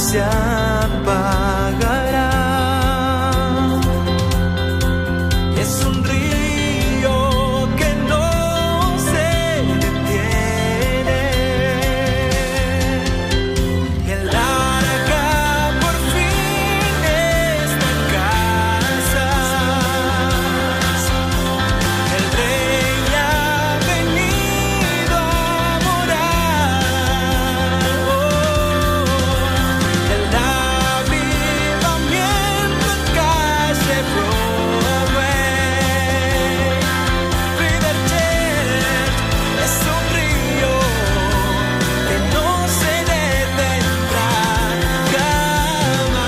se apagará. Es un río que no se detiene. El arca por fin está en casa. El rey ha venido a morar. El avivamiento en calle Broadway. River Jet es un río que no se detendrá jamás.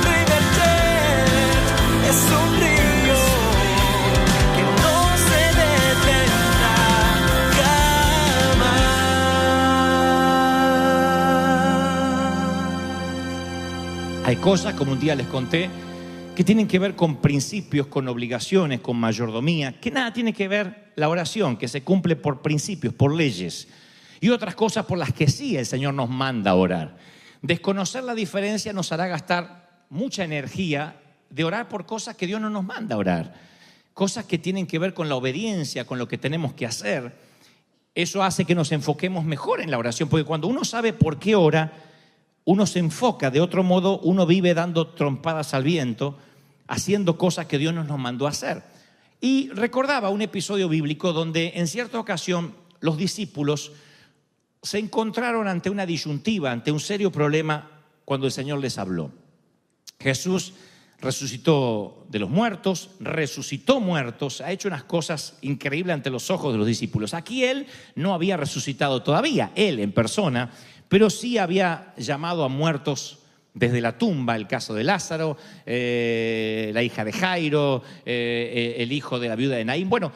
River Jet es un río que no se detendrá jamás. Hay cosas, como un día les conté, que tienen que ver con principios, con obligaciones, con mayordomía, que nada tiene que ver la oración, que se cumple por principios, por leyes, y otras cosas por las que sí el Señor nos manda a orar. Desconocer la diferencia nos hará gastar mucha energía de orar por cosas que Dios no nos manda a orar, cosas que tienen que ver con la obediencia, con lo que tenemos que hacer. Eso hace que nos enfoquemos mejor en la oración, porque cuando uno sabe por qué ora, uno se enfoca. De otro modo, uno vive dando trompadas al viento, haciendo cosas que Dios no nos mandó a hacer. Y recordaba un episodio bíblico donde en cierta ocasión los discípulos se encontraron ante una disyuntiva, ante un serio problema cuando el Señor les habló. Jesús resucitó de los muertos, resucitó muertos, ha hecho unas cosas increíbles ante los ojos de los discípulos. Aquí Él no había resucitado todavía, Él en persona, pero sí había llamado a muertos desde la tumba, el caso de Lázaro, la hija de Jairo, el hijo de la viuda de Naín. Bueno,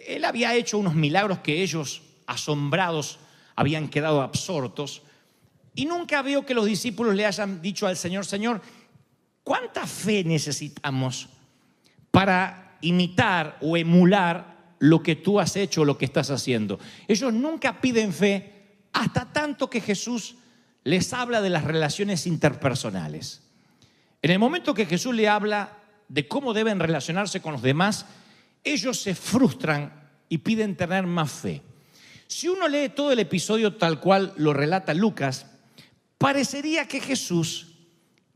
Él había hecho unos milagros que ellos, asombrados, habían quedado absortos. Y nunca veo que los discípulos le hayan dicho al Señor: Señor, ¿cuánta fe necesitamos para imitar o emular lo que tú has hecho o lo que estás haciendo? Ellos nunca piden fe, hasta tanto que Jesús les habla de las relaciones interpersonales. En el momento que Jesús le habla de cómo deben relacionarse con los demás, ellos se frustran y piden tener más fe. Si uno lee todo el episodio tal cual lo relata Lucas, parecería que Jesús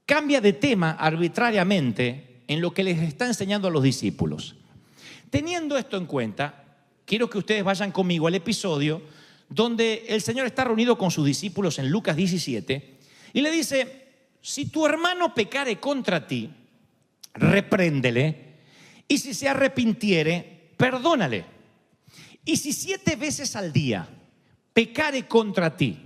cambia de tema arbitrariamente en lo que les está enseñando a los discípulos. Teniendo esto en cuenta, quiero que ustedes vayan conmigo al episodio donde el Señor está reunido con sus discípulos en Lucas 17 y le dice: si tu hermano pecare contra ti, repréndele, y si se arrepintiere, perdónale. Y si 7 veces al día pecare contra ti,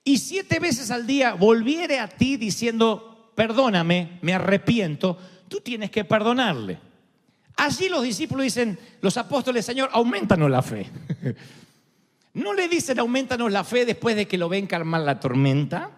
y 7 veces al día volviere a ti diciendo: perdóname, me arrepiento, tú tienes que perdonarle. Allí los discípulos dicen, los apóstoles: Señor, aumentanos la fe. No le dicen aumentanos la fe después de que lo ven calmar la tormenta.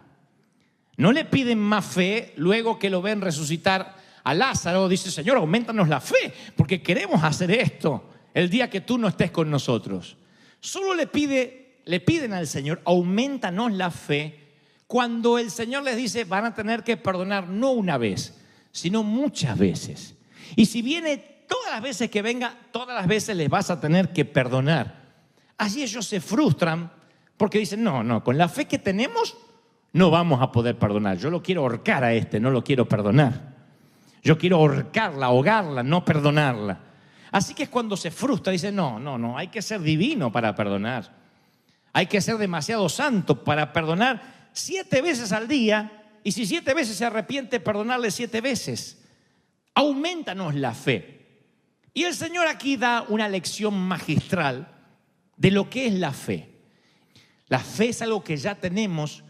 No le piden más fe luego que lo ven resucitar a Lázaro. Dice: Señor, aumentanos la fe porque queremos hacer esto el día que tú no estés con nosotros. Solo le piden al Señor: aumentanos la fe, cuando el Señor les dice: van a tener que perdonar no una vez, sino muchas veces. Y si viene todas las veces que venga, todas las veces les vas a tener que perdonar. Allí ellos se frustran porque dicen: no, con la fe que tenemos no vamos a poder perdonar. Yo lo quiero ahorcar a no lo quiero perdonar. Yo quiero ahorcarla, ahogarla, no perdonarla. Así que es cuando se frustra, dice: no, hay que ser divino para perdonar. Hay que ser demasiado santo para perdonar 7 veces al día, y si 7 veces se arrepiente, perdonarle 7 veces. Aumentanos la fe. Y el Señor aquí da una lección magistral de lo que es la fe. La fe es algo que ya tenemos,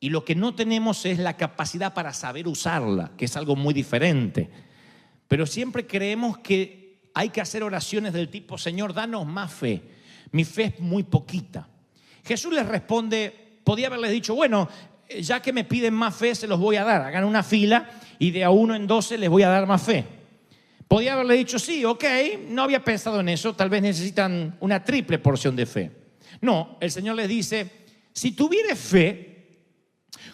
y lo que no tenemos es la capacidad para saber usarla, que es algo muy diferente. Pero siempre creemos que hay que hacer oraciones del tipo: Señor, danos más fe. Mi fe es muy poquita. Jesús les responde, podía haberles dicho: bueno, ya que me piden más fe, se los voy a dar. Hagan una fila y de a 1 en 12 les voy a dar más fe. Podía haberle dicho, sí, ok, no había pensado en eso, tal vez necesitan una triple porción de fe. No, el Señor les dice, si tuvieres fe,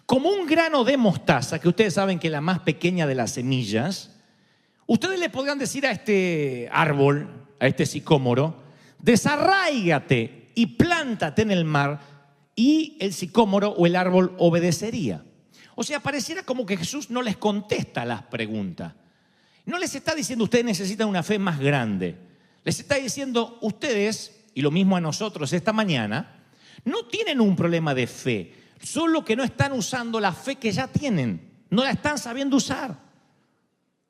como un grano de mostaza, que ustedes saben que es la más pequeña de las semillas, ustedes le podrían decir a este árbol, a este sicómoro, desarráigate y plántate en el mar, y el sicómoro o el árbol obedecería. O sea, pareciera como que Jesús no les contesta las preguntas. No les está diciendo, ustedes necesitan una fe más grande. Les está diciendo, ustedes, y lo mismo a nosotros esta mañana, no tienen un problema de fe, solo que no están usando la fe que ya tienen, no la están sabiendo usar.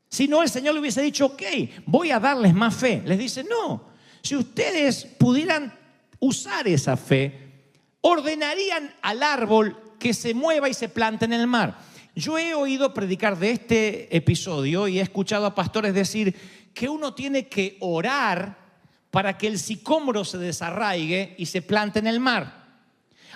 Si no, el Señor le hubiese dicho, ok, voy a darles más fe. Les dice, no, si ustedes pudieran usar esa fe, ordenarían al árbol que se mueva y se plante en el mar. Yo he oído predicar de este episodio y he escuchado a pastores decir que uno tiene que orar para que el sicómoro se desarraigue y se plante en el mar.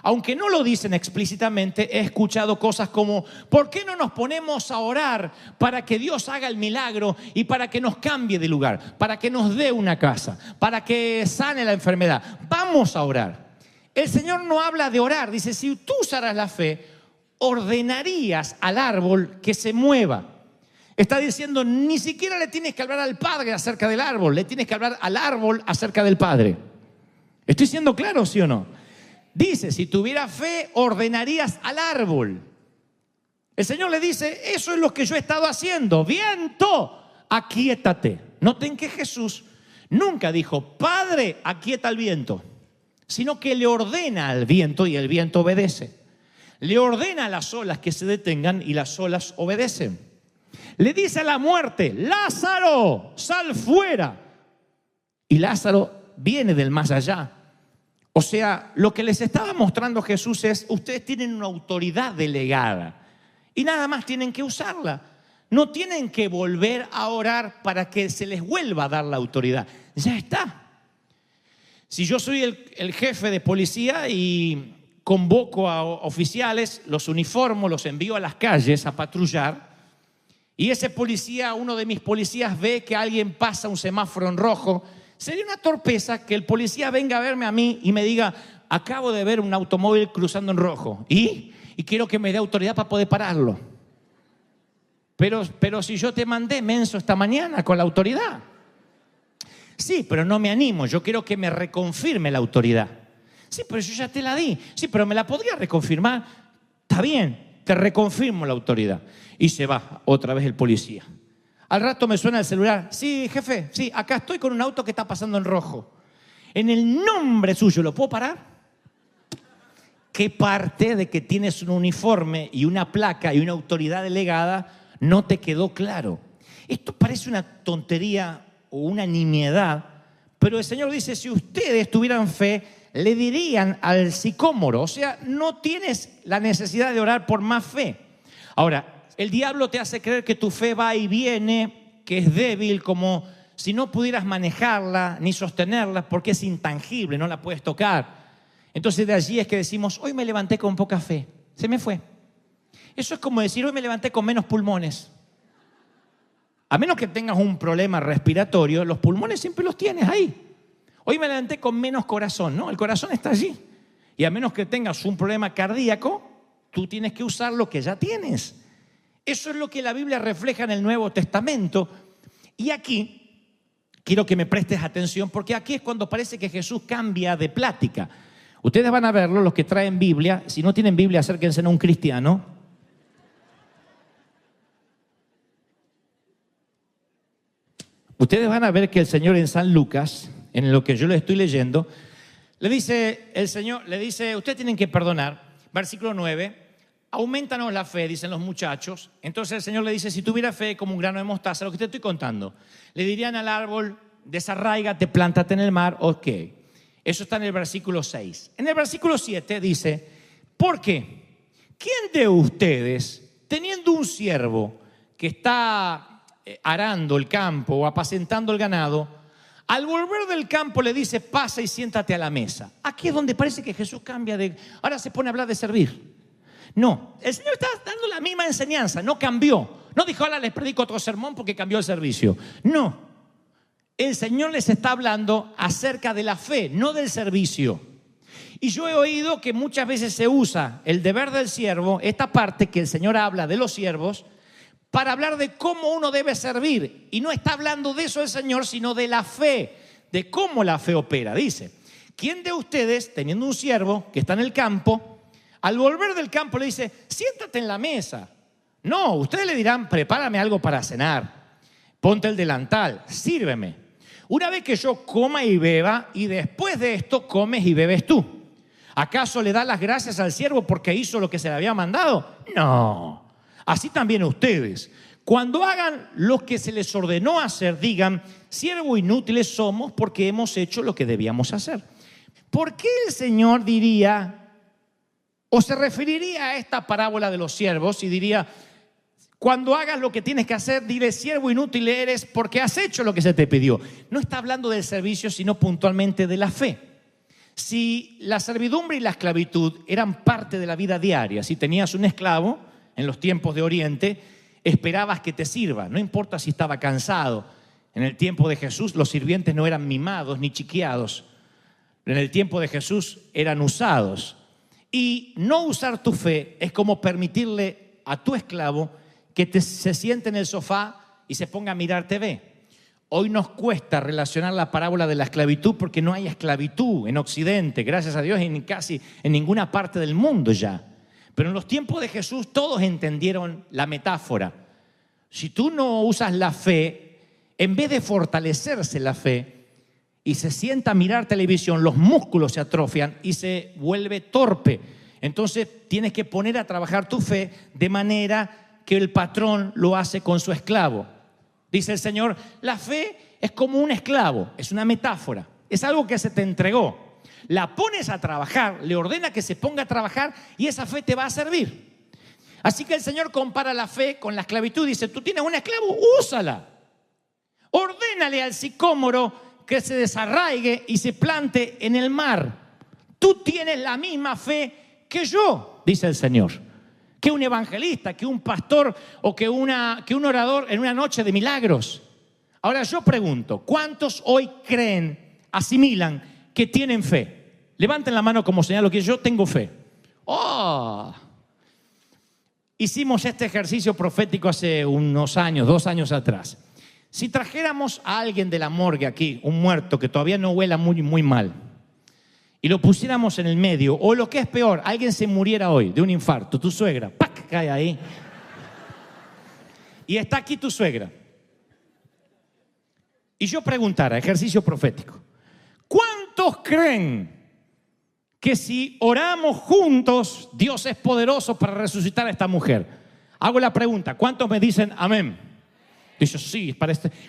Aunque no lo dicen explícitamente, he escuchado cosas como, ¿por qué no nos ponemos a orar para que Dios haga el milagro y para que nos cambie de lugar, para que nos dé una casa, para que sane la enfermedad? Vamos a orar. El Señor no habla de orar, dice, si tú usaras la fe, ordenarías al árbol que se mueva. Está diciendo, ni siquiera le tienes que hablar al Padre acerca del árbol, le tienes que hablar al árbol acerca del Padre. ¿Estoy siendo claro, sí o no? Dice, si tuviera fe, ordenarías al árbol. El Señor le dice, eso es lo que yo he estado haciendo. Viento, aquíétate. Noten que Jesús nunca dijo, Padre, aquieta el viento, sino que le ordena al viento y el viento obedece. Le ordena a las olas que se detengan y las olas obedecen. Le dice a la muerte, Lázaro, sal fuera. Y Lázaro viene del más allá. O sea, lo que les estaba mostrando Jesús es, ustedes tienen una autoridad delegada y nada más tienen que usarla. No tienen que volver a orar para que se les vuelva a dar la autoridad. Ya está. Si yo soy el jefe de policía y convoco a oficiales, los uniformo, los envío a las calles a patrullar, y ese policía, uno de mis policías, ve que alguien pasa un semáforo en rojo, sería una torpeza que el policía venga a verme a mí y me diga, acabo de ver un automóvil cruzando en rojo y quiero que me dé autoridad para poder pararlo. Pero si yo te mandé, menso, esta mañana con la autoridad. Sí, pero no me animo, yo quiero que me reconfirme la autoridad. Sí, pero yo ya te la di. Sí, pero me la podría reconfirmar. Está bien, te reconfirmo la autoridad. Y se va otra vez el policía. Al rato me suena el celular. Sí, jefe, sí, acá estoy con un auto que está pasando en rojo. En el nombre suyo, ¿lo puedo parar? ¿Qué parte de que tienes un uniforme y una placa y una autoridad delegada no te quedó claro? Esto parece una tontería o una nimiedad, pero el Señor dice, si ustedes tuvieran fe, le dirían al sicómoro, o sea, no tienes la necesidad de orar por más fe. Ahora, el diablo te hace creer que tu fe va y viene, que es débil, como si no pudieras manejarla ni sostenerla porque es intangible, no la puedes tocar. Entonces de allí es que decimos, hoy me levanté con poca fe, se me fue. Eso es como decir, hoy me levanté con menos pulmones. A menos que tengas un problema respiratorio, los pulmones siempre los tienes ahí. Hoy me levanté con menos corazón, ¿no? El corazón está allí. Y a menos que tengas un problema cardíaco, tú tienes que usar lo que ya tienes. Eso es lo que la Biblia refleja en el Nuevo Testamento. Y aquí, quiero que me prestes atención, porque aquí es cuando parece que Jesús cambia de plática. Ustedes van a verlo, los que traen Biblia. Si no tienen Biblia, acérquense a un cristiano. Ustedes van a ver que el Señor en San Lucas, en lo que yo le estoy leyendo, le dice el Señor, le dice, ustedes tienen que perdonar. Versículo 9, aumentanos la fe, dicen los muchachos. Entonces el Señor le dice, si tuviera fe como un grano de mostaza, lo que te estoy contando, le dirían al árbol, desarráigate, plántate en el mar, ok. Eso está en el versículo 6. En el versículo 7 dice, ¿por qué? ¿Quién de ustedes, teniendo un siervo que está arando el campo o apacentando el ganado, al volver del campo le dice, pasa y siéntate a la mesa? Aquí es donde parece que Jesús cambia de... Ahora se pone a hablar de servir. No, el Señor está dando la misma enseñanza, no cambió. No dijo, ahora les predico otro sermón porque cambió el servicio. No. El Señor les está hablando acerca de la fe, no del servicio. Y yo he oído que muchas veces se usa el deber del siervo, esta parte que el Señor habla de los siervos, para hablar de cómo uno debe servir. Y no está hablando de eso el Señor, sino de la fe, de cómo la fe opera. Dice, ¿quién de ustedes, teniendo un siervo que está en el campo, al volver del campo le dice, siéntate en la mesa? No, ustedes le dirán, prepárame algo para cenar, ponte el delantal, sírveme. Una vez que yo coma y beba, y después de esto comes y bebes tú. ¿Acaso le da las gracias al siervo porque hizo lo que se le había mandado? No. Así también ustedes. Cuando hagan lo que se les ordenó hacer, digan, siervos inútiles somos porque hemos hecho lo que debíamos hacer. ¿Por qué el Señor diría, o se referiría a esta parábola de los siervos y diría, cuando hagas lo que tienes que hacer, dile, siervo inútil eres porque has hecho lo que se te pidió? No está hablando del servicio, sino puntualmente de la fe. Si la servidumbre y la esclavitud eran parte de la vida diaria, si tenías un esclavo en los tiempos de Oriente, esperabas que te sirva, no importa si estaba cansado. En el tiempo de Jesús los sirvientes no eran mimados ni chiqueados. En el tiempo de Jesús eran usados. Y no usar tu fe es como permitirle a tu esclavo que se siente en el sofá y se ponga a mirar TV. Hoy nos cuesta relacionar la parábola de la esclavitud porque no hay esclavitud en Occidente, gracias a Dios, en casi en ninguna parte del mundo ya. Pero en los tiempos de Jesús todos entendieron la metáfora. Si tú no usas la fe, en vez de fortalecerse la fe y se sienta a mirar televisión, los músculos se atrofian y se vuelve torpe. Entonces tienes que poner a trabajar tu fe de manera que el patrón lo hace con su esclavo. Dice el Señor, la fe es como un esclavo, es una metáfora, es algo que se te entregó. La pones a trabajar, le ordena que se ponga a trabajar y esa fe te va a servir. Así que el Señor compara la fe con la esclavitud. Dice, tú tienes un esclavo, úsala. Ordénale al sicómoro que se desarraigue y se plante en el mar. Tú tienes la misma fe que yo, dice el Señor, que un evangelista, que un pastor o que un orador en una noche de milagros. Ahora yo pregunto, ¿cuántos hoy creen, asimilan que tienen fe? Levanten la mano como señalo que yo tengo fe. ¡Oh! Hicimos este ejercicio profético hace unos años, 2 años atrás. Si trajéramos a alguien de la morgue aquí, un muerto que todavía no huela muy mal, y lo pusiéramos en el medio, o lo que es peor, alguien se muriera hoy de un infarto, tu suegra, ¡pac!, cae ahí. Y está aquí tu suegra. Y yo preguntara, ejercicio profético, ¿cuántos creen que si oramos juntos, Dios es poderoso para resucitar a esta mujer? Hago la pregunta, ¿cuántos me dicen amén? Dice, sí,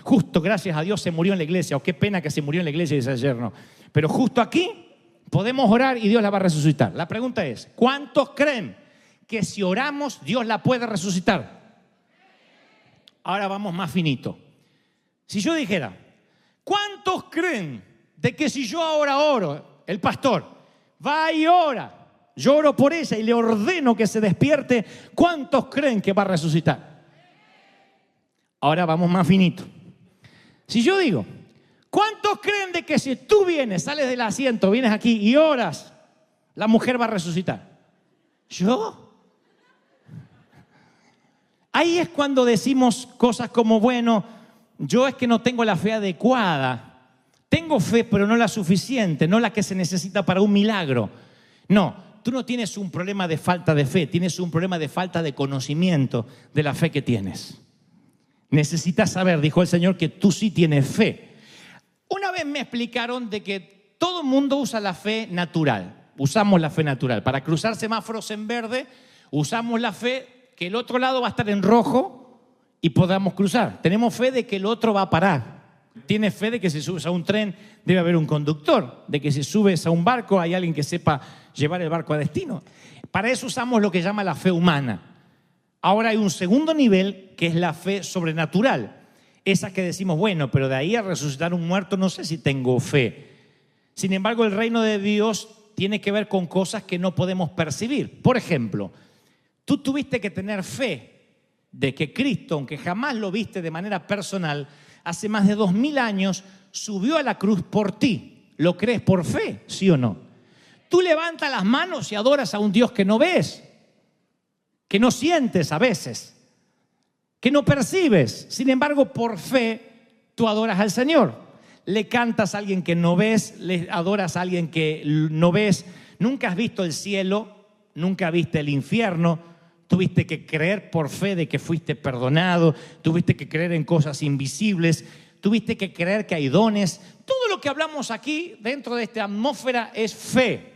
justo gracias a Dios se murió en la iglesia, o qué pena que se murió en la iglesia, dice ayer, no. Pero justo aquí podemos orar y Dios la va a resucitar. La pregunta es, ¿cuántos creen que si oramos, Dios la puede resucitar? Ahora vamos más finito. Si yo dijera, ¿cuántos creen de que si yo ahora oro, el pastor va y ora, yo oro por ella y le ordeno que se despierte, ¿cuántos creen que va a resucitar? Ahora vamos más finito. Si yo digo, ¿cuántos creen de que si tú vienes, sales del asiento, vienes aquí y oras, la mujer va a resucitar? ¿Yo? Ahí es cuando decimos cosas como, bueno, yo es que no tengo la fe adecuada. Tengo fe, pero no la suficiente, no la que se necesita para un milagro. No, tú no tienes un problema de falta de fe, tienes un problema de falta de conocimiento de la fe que tienes. Necesitas saber, dijo el Señor, que tú sí tienes fe. Una vez me explicaron de que todo el mundo usa la fe natural. Usamos la fe natural. Para cruzar semáforos en verde, usamos la fe que el otro lado va a estar en rojo y podamos cruzar. Tenemos fe de que el otro va a parar. Tienes fe de que si subes a un tren debe haber un conductor, de que si subes a un barco hay alguien que sepa llevar el barco a destino. Para eso usamos lo que llama la fe humana. Ahora hay un segundo nivel que es la fe sobrenatural. Esa que decimos, bueno, pero de ahí a resucitar un muerto no sé si tengo fe. Sin embargo, el reino de Dios tiene que ver con cosas que no podemos percibir. Por ejemplo, tú tuviste que tener fe de que Cristo, aunque jamás lo viste de manera personal, hace más de 2000 años subió a la cruz por ti. ¿Lo crees por fe, sí o no? Tú levantas las manos y adoras a un Dios que no ves, que no sientes a veces, que no percibes. Sin embargo, por fe, tú adoras al Señor. Le cantas a alguien que no ves, le adoras a alguien que no ves. Nunca has visto el cielo, nunca viste el infierno. Tuviste que creer por fe de que fuiste perdonado. Tuviste que creer en cosas invisibles. Tuviste que creer que hay dones. Todo lo que hablamos aquí dentro de esta atmósfera es fe.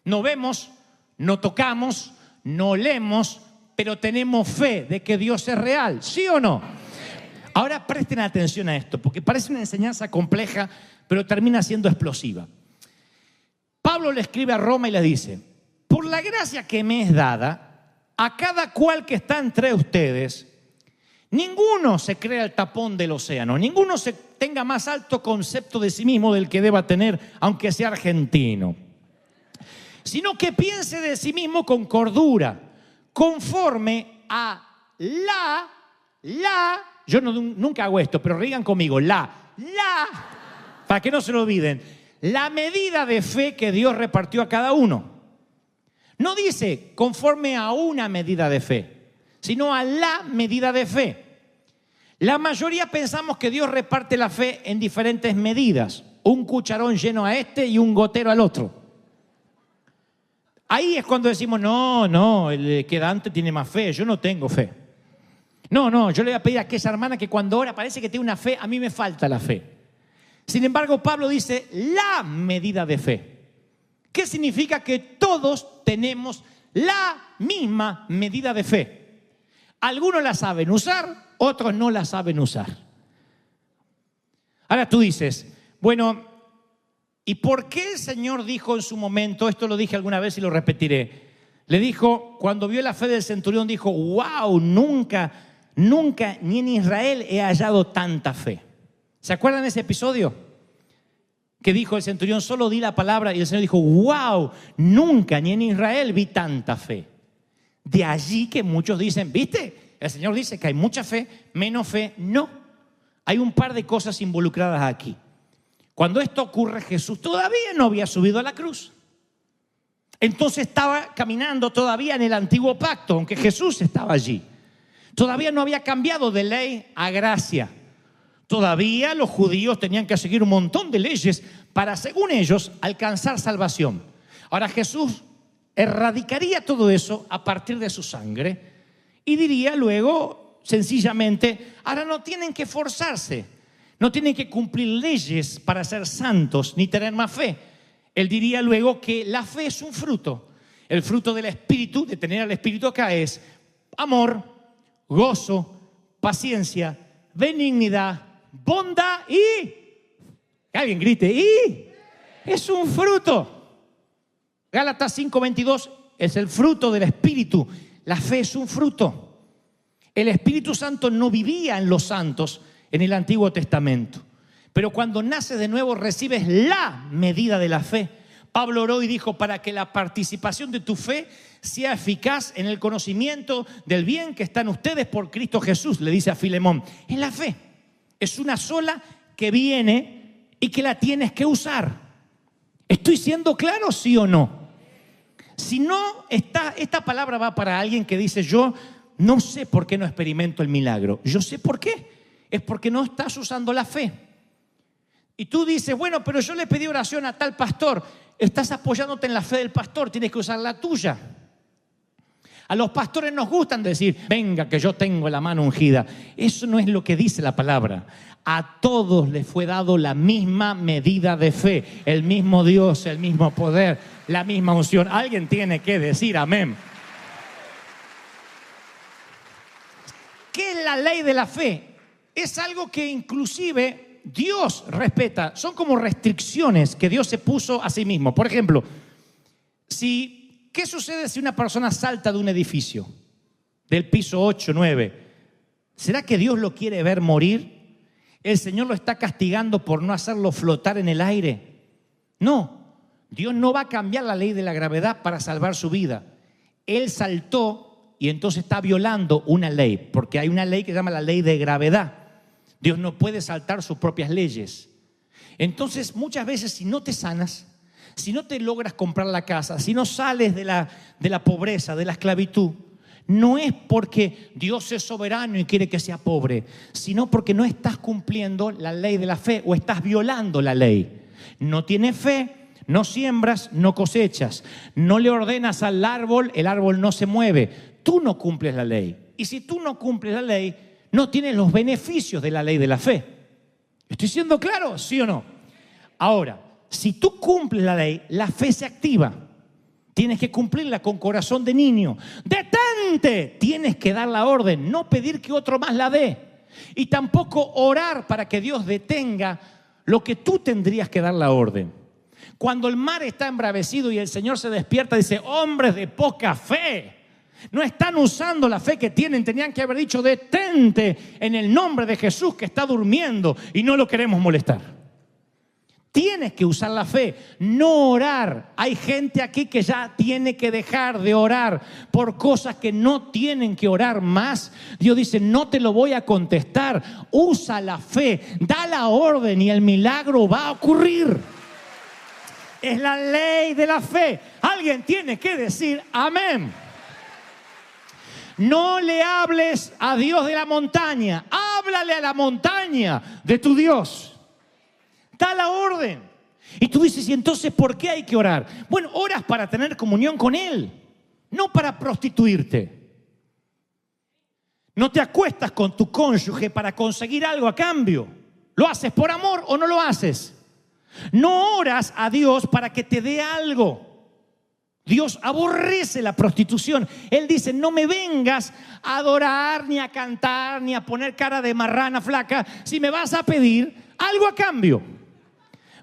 No vemos, no tocamos, no olemos, pero tenemos fe de que Dios es real, ¿sí o no? Ahora presten atención a esto, porque parece una enseñanza compleja, pero termina siendo explosiva. Pablo le escribe a Roma y le dice: por la gracia que me es dada, a cada cual que está entre ustedes, ninguno se crea el tapón del océano, ninguno se tenga más alto concepto de sí mismo del que deba tener, aunque sea argentino, sino que piense de sí mismo con cordura, conforme a yo nunca hago esto, pero digan conmigo, para que no se lo olviden, la medida de fe que Dios repartió a cada uno. No dice conforme a una medida de fe, sino a la medida de fe. La mayoría pensamos que Dios reparte la fe en diferentes medidas, un cucharón lleno a este y un gotero al otro. Ahí es cuando decimos, no, el quedante tiene más fe, yo no tengo fe. No, yo le voy a pedir a aquella hermana que cuando ora parece que tiene una fe, a mí me falta la fe. Sin embargo, Pablo dice la medida de fe. ¿Qué significa? Que todos tenemos la misma medida de fe. Algunos la saben usar, otros no la saben usar. Ahora tú dices, bueno, ¿y por qué el Señor dijo en su momento, esto lo dije alguna vez y lo repetiré, le dijo, cuando vio la fe del centurión, dijo, wow, nunca ni en Israel he hallado tanta fe? ¿Se acuerdan de ese episodio? Que dijo el centurión, solo di la palabra, y el Señor dijo, wow, nunca ni en Israel vi tanta fe. De allí que muchos dicen, ¿viste? El Señor dice que hay mucha fe, menos fe. No, hay un par de cosas involucradas aquí. Cuando esto ocurre, Jesús todavía no había subido a la cruz. Entonces estaba caminando todavía en el antiguo pacto, aunque Jesús estaba allí. Todavía no había cambiado de ley a gracia. Todavía los judíos tenían que seguir un montón de leyes para, según ellos, alcanzar salvación. Ahora Jesús erradicaría todo eso a partir de su sangre y diría luego, sencillamente, ahora no tienen que forzarse, no tienen que cumplir leyes para ser santos ni tener más fe. Él diría luego que la fe es un fruto. El fruto del Espíritu, de tener al Espíritu acá, es amor, gozo, paciencia, benignidad, bondad y... que alguien grite, y es un fruto. Gálatas 5:22 es el fruto del Espíritu. La fe es un fruto. El Espíritu Santo no vivía en los santos en el Antiguo Testamento, pero cuando naces de nuevo recibes la medida de la fe. Pablo oró y dijo, para que la participación de tu fe sea eficaz en el conocimiento del bien que está en ustedes por Cristo Jesús, le dice a Filemón. Es la fe, es una sola que viene y que la tienes que usar. ¿Estoy siendo claro, sí o no? Si no, esta palabra va para alguien que dice, yo no sé por qué no experimento el milagro. Yo sé por qué. Es porque no estás usando la fe. Y tú dices, bueno, pero yo le pedí oración a tal pastor. Estás apoyándote en la fe del pastor, tienes que usar la tuya. A los pastores nos gustan decir, venga que yo tengo la mano ungida. Eso no es lo que dice la palabra. A todos les fue dado la misma medida de fe, el mismo Dios, el mismo poder, la misma unción. Alguien tiene que decir amén. ¿Qué es la ley de la fe? Es algo que inclusive Dios respeta. Son como restricciones que Dios se puso a sí mismo. Por ejemplo, ¿qué sucede si una persona salta de un edificio del piso 8, 9? ¿Será que Dios lo quiere ver morir? ¿El Señor lo está castigando por no hacerlo flotar en el aire? No, Dios no va a cambiar la ley de la gravedad para salvar su vida. Él saltó y entonces está violando una ley, porque hay una ley que se llama la ley de gravedad. Dios no puede saltar sus propias leyes. Entonces, muchas veces, si no te sanas, si no te logras comprar la casa, si no sales de la pobreza, de la esclavitud, no es porque Dios es soberano y quiere que sea pobre, sino porque no estás cumpliendo la ley de la fe o estás violando la ley. No tienes fe, no siembras, no cosechas. No le ordenas al árbol, el árbol no se mueve. Tú no cumples la ley. Y si tú no cumples la ley, no tienes los beneficios de la ley de la fe. ¿Estoy siendo claro? ¿Sí o no? Ahora, si tú cumples la ley, la fe se activa. Tienes que cumplirla con corazón de niño. ¡Detente! Tienes que dar la orden, no pedir que otro más la dé. Y tampoco orar para que Dios detenga lo que tú tendrías que dar la orden. Cuando el mar está embravecido y el Señor se despierta, dice: hombres de poca fe. No están usando la fe que tienen. Tenían que haber dicho: detente en el nombre de Jesús que está durmiendo y no lo queremos molestar. Tienes que usar la fe, no orar. Hay gente aquí que ya tiene que dejar de orar por cosas que no tienen que orar más. Dios dice: no te lo voy a contestar. Usa la fe, da la orden y el milagro va a ocurrir. Es la ley de la fe. Alguien tiene que decir amén. No le hables a Dios de la montaña, háblale a la montaña de tu Dios. Da la orden. Y tú dices: ¿y entonces por qué hay que orar? Bueno, oras para tener comunión con Él, no para prostituirte. No te acuestas con tu cónyuge para conseguir algo a cambio. ¿Lo haces por amor o no lo haces? No oras a Dios para que te dé algo. Dios aborrece la prostitución. Él dice: no me vengas a adorar, ni a cantar, ni a poner cara de marrana flaca si me vas a pedir algo a cambio.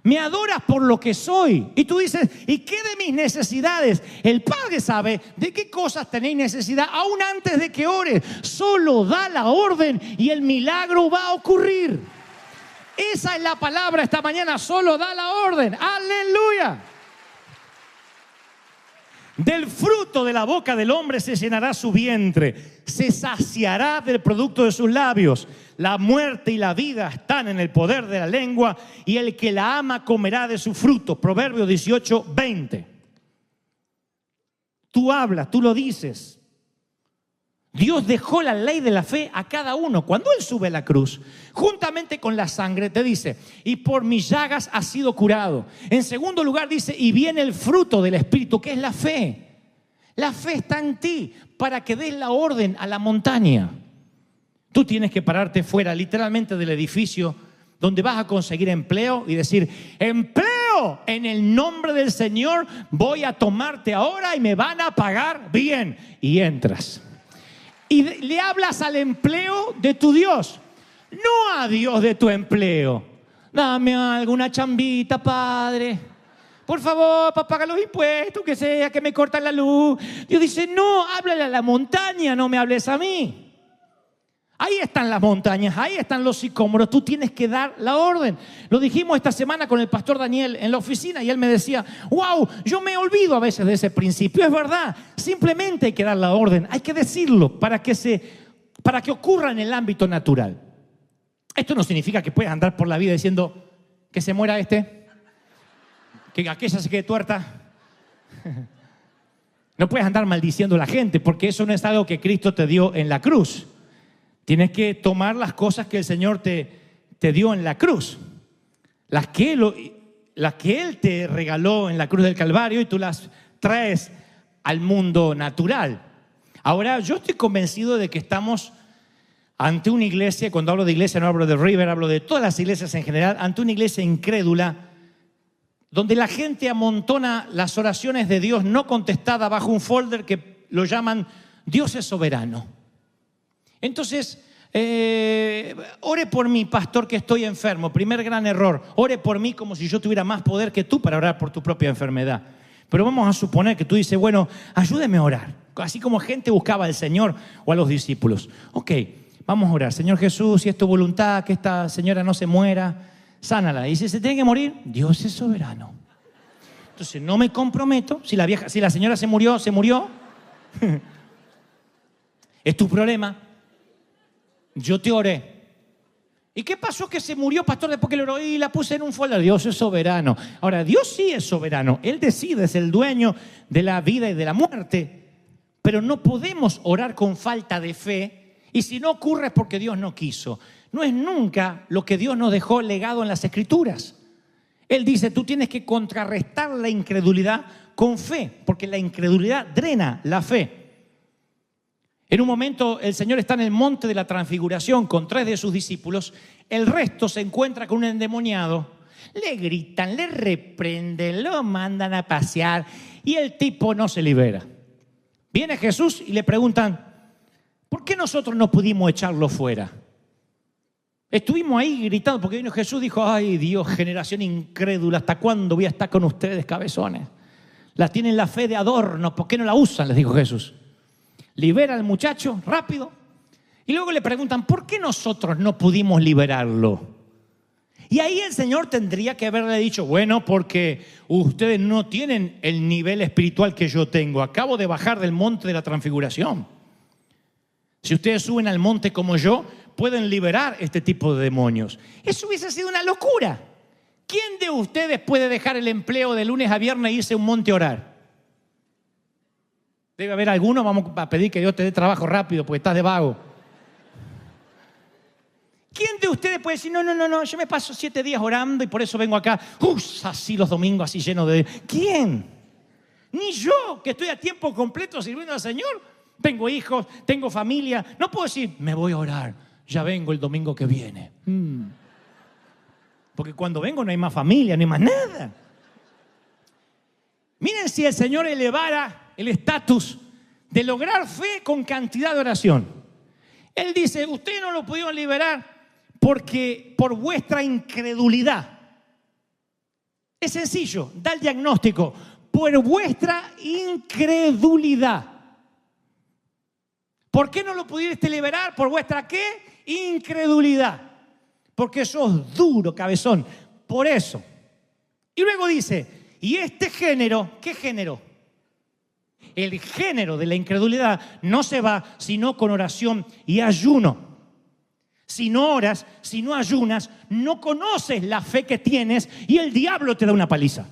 Me adoras por lo que soy. Y tú dices: ¿y qué de mis necesidades? El Padre sabe de qué cosas tenéis necesidad aún antes de que ores. Solo da la orden y el milagro va a ocurrir. Esa es la palabra esta mañana. Solo da la orden. ¡Aleluya! Del fruto de la boca del hombre se llenará su vientre, se saciará del producto de sus labios. La muerte y la vida están en el poder de la lengua, y el que la ama comerá de su fruto. Proverbios 18:20. Tú hablas, tú lo dices. Dios dejó la ley de la fe a cada uno. Cuando Él sube a la cruz, juntamente con la sangre, te dice: y por mis llagas has sido curado. En segundo lugar dice: y viene el fruto del Espíritu, que es la fe. La fe está en ti para que des la orden a la montaña. Tú tienes que pararte fuera, literalmente, del edificio donde vas a conseguir empleo y decir: empleo, en el nombre del Señor voy a tomarte ahora y me van a pagar bien. Y entras. Y le hablas al empleo de tu Dios, no a Dios de tu empleo. Dame alguna chambita, Padre. Por favor, para pagar los impuestos, que sea, que me cortan la luz. Dios dice: no, háblale a la montaña, no me hables a mí. Ahí están las montañas, ahí están los sicómoros. Tú tienes que dar la orden. Lo dijimos esta semana con el pastor Daniel en la oficina y él me decía: wow, yo me olvido a veces de ese principio. Es verdad, simplemente hay que dar la orden, hay que decirlo para que ocurra en el ámbito natural. Esto no significa que puedas andar por la vida diciendo: que se muera este, que aquella se quede tuerta. No puedes andar maldiciendo a la gente, porque eso no es algo que Cristo te dio en la cruz. Tienes que tomar las cosas que el Señor te dio en la cruz, las que Él te regaló en la cruz del Calvario, y tú las traes al mundo natural. Ahora, yo estoy convencido de que estamos ante una iglesia. Cuando hablo de iglesia no hablo de River, hablo de todas las iglesias en general. Ante una iglesia incrédula, donde la gente amontona las oraciones de Dios no contestadas bajo un folder que lo llaman Dios es soberano. Entonces, ore por mí, pastor, que estoy enfermo. Primer gran error: ore por mí como si yo tuviera más poder que tú para orar por tu propia enfermedad. Pero vamos a suponer que tú dices: bueno, ayúdeme a orar, así como gente buscaba al Señor o a los discípulos. Ok, vamos a orar. Señor Jesús, si es tu voluntad que esta señora no se muera, sánala. Y si se tiene que morir, Dios es soberano. Entonces no me comprometo. Si la señora se murió, se murió. ¿Es tu problema? Yo te oré. ¿Y qué pasó que se murió, pastor, después que le oró y la puse en un folder? Dios es soberano. Ahora, Dios sí es soberano. Él decide, es el dueño de la vida y de la muerte. Pero no podemos orar con falta de fe. Y si no ocurre es porque Dios no quiso. No es nunca lo que Dios nos dejó legado en las Escrituras. Él dice, tú tienes que contrarrestar la incredulidad con fe, porque la incredulidad drena la fe. En un momento el Señor está en el monte de la transfiguración con 3 de sus discípulos. El resto se encuentra con un endemoniado. Le gritan, le reprenden, lo mandan a pasear y el tipo no se libera. Viene Jesús y le preguntan, ¿por qué nosotros no pudimos echarlo fuera? Estuvimos ahí gritando porque vino Jesús y dijo, ay Dios, generación incrédula, ¿hasta cuándo voy a estar con ustedes, cabezones? La tienen la fe de adorno, ¿por qué no la usan? Les dijo Jesús. Libera al muchacho rápido y luego le preguntan, ¿por qué nosotros no pudimos liberarlo? Y ahí el Señor tendría que haberle dicho, bueno, porque ustedes no tienen el nivel espiritual que yo tengo. Acabo de bajar del monte de la transfiguración. Si ustedes suben al monte como yo, pueden liberar este tipo de demonios. Eso hubiese sido una locura. ¿Quién de ustedes puede dejar el empleo de lunes a viernes e irse a un monte a orar? Debe haber alguno. Vamos a pedir que Dios te dé trabajo rápido porque estás de vago. ¿Quién de ustedes puede decir, no, yo me paso 7 días orando y por eso vengo acá, así los domingos, así lleno de... ¿Quién? Ni yo, que estoy a tiempo completo sirviendo al Señor. Tengo hijos, tengo familia. No puedo decir, me voy a orar, ya vengo el domingo que viene. Porque cuando vengo no hay más familia, no hay más nada. Miren si el Señor elevara el estatus de lograr fe con cantidad de oración. Él dice, ustedes no lo pudieron liberar porque por vuestra incredulidad. Es sencillo, da el diagnóstico. Por vuestra incredulidad. ¿Por qué no lo pudiste liberar? ¿Por vuestra qué? Incredulidad. Porque sos duro, cabezón. Por eso. Y luego dice, y este género, ¿qué género? El género de la incredulidad no se va sino con oración y ayuno. Si no oras, si no ayunas, no conoces la fe que tienes y el diablo te da una paliza.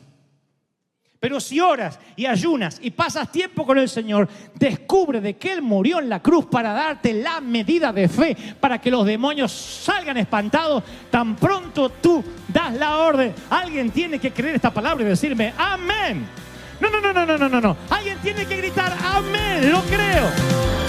Pero si oras y ayunas y pasas tiempo con el Señor, descubre de que Él murió en la cruz para darte la medida de fe, para que los demonios salgan espantados. Tan pronto tú das la orden, alguien tiene que creer esta palabra y decirme, amén. No. Alguien tiene que gritar, amén, lo creo.